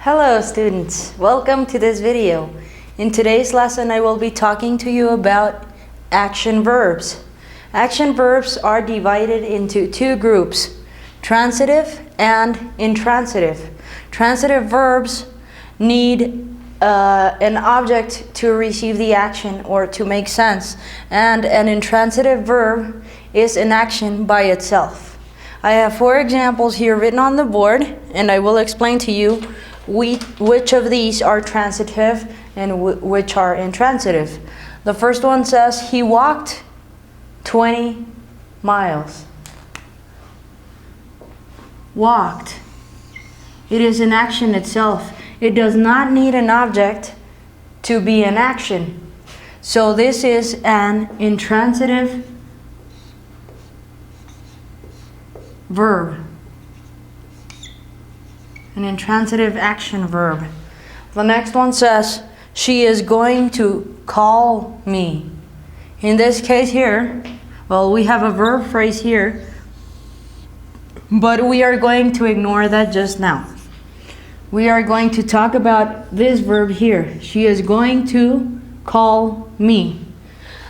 Hello students, welcome to this video. In today's lesson I will be talking to you about action verbs. Action verbs are divided into two groups, transitive and intransitive. Transitive verbs need an object to receive the action or to make sense, and an intransitive verb is an action by itself. I have 4 examples here written on the board, and I will explain to you which of these are transitive and which are intransitive. The first one says he walked 20 miles. Walked. It is an action itself. It does not need an object to be an action. So this is an intransitive verb. An intransitive action verb. The next one says, she is going to call me. In this case here, well, we have a verb phrase here, but we are going to ignore that just now. We are going to talk about this verb here. She is going to call me.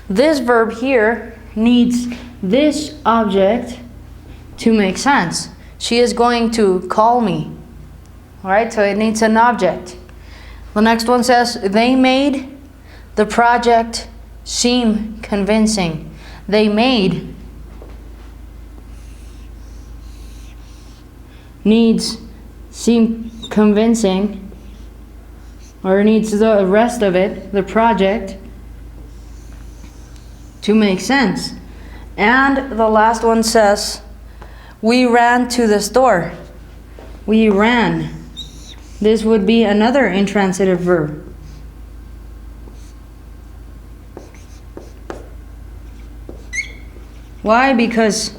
This verb here needs this object to make sense. She is going to call me. Alright, so it needs an object. The next one says, they made the project seem convincing. They made needs seem convincing, or needs the rest of it, the project, to make sense. And the last one says, we ran to the store. We ran. This would be another intransitive verb. Why? Because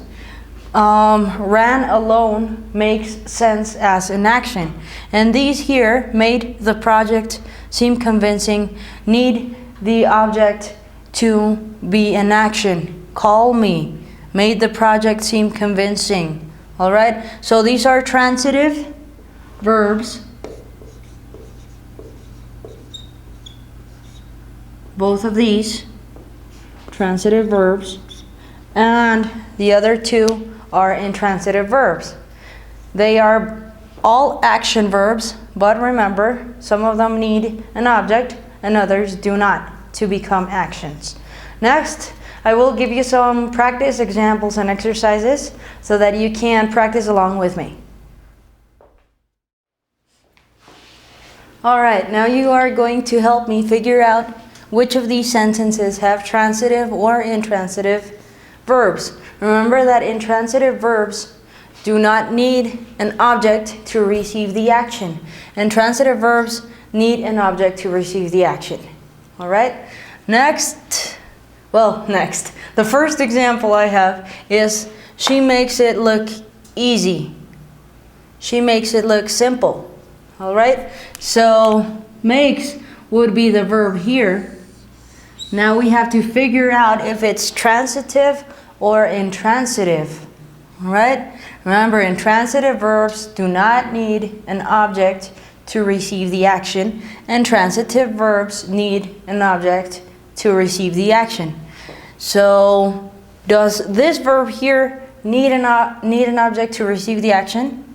ran alone makes sense as an action. And these here, made the project seem convincing, need the object to be an action. Call me. Made the project seem convincing. Alright? So these are transitive verbs. Both of these, transitive verbs, and the other two are intransitive verbs. They are all action verbs, but remember, some of them need an object and others do not to become actions. Next, I will give you some practice examples and exercises so that you can practice along with me. Alright, now you are going to help me figure out which of these sentences have transitive or intransitive verbs. Remember that intransitive verbs do not need an object to receive the action. And transitive verbs need an object to receive the action. Alright? Next. The first example I have is, she makes it look easy. She makes it look simple. Alright? So, makes would be the verb here. Now we have to figure out if it's transitive or intransitive. Alright? Remember, intransitive verbs do not need an object to receive the action, and transitive verbs need an object to receive the action. So, does this verb here need an object to receive the action?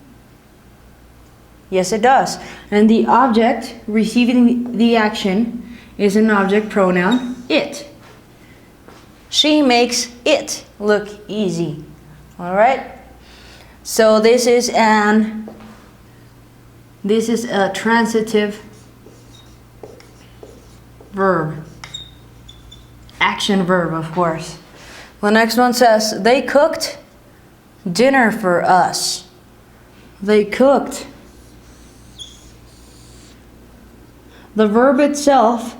Yes, it does. And the object receiving the action is an object pronoun, it. She makes it look easy. Alright? So this is a transitive verb. Action verb, of course. The next one says, they cooked dinner for us. They cooked. The verb itself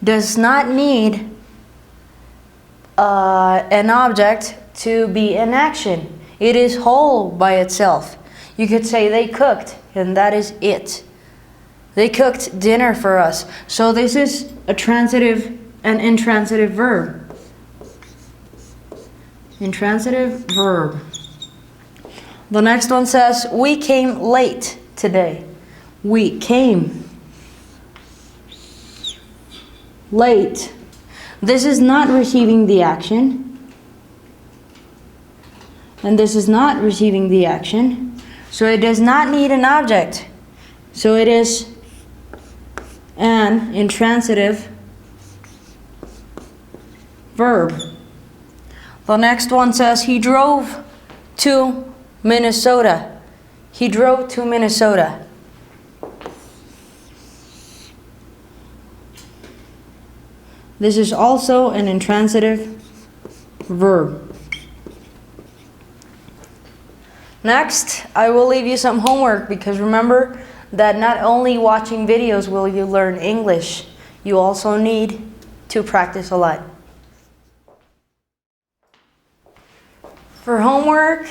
does not need an object to be an action. It is whole by itself. You could say they cooked, and that is it. They cooked dinner for us. So this is a transitive and intransitive verb. Intransitive verb. The next one says, we came late today. We came late. This is not receiving the action. And this is not receiving the action. So it does not need an object. So it is an intransitive verb. The next one says he drove to Minnesota. He drove to Minnesota. This is also an intransitive verb. Next, I will leave you some homework because remember that not only watching videos will you learn English, you also need to practice a lot. For homework,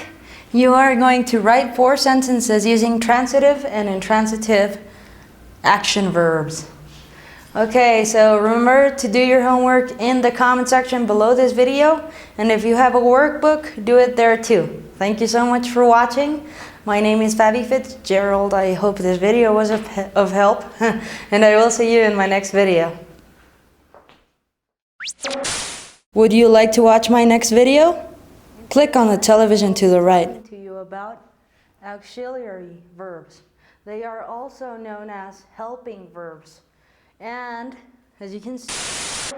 you are going to write 4 sentences using transitive and intransitive action verbs. Okay, so remember to do your homework in the comment section below this video, and if you have a workbook, do it there too. Thank you so much for watching. My name is Faby Fitzgerald. I hope this video was of help, and I will see you in my next video. Would you like to watch my next video? Click on the television to the right. To you about auxiliary verbs. They are also known as helping verbs. And as you can see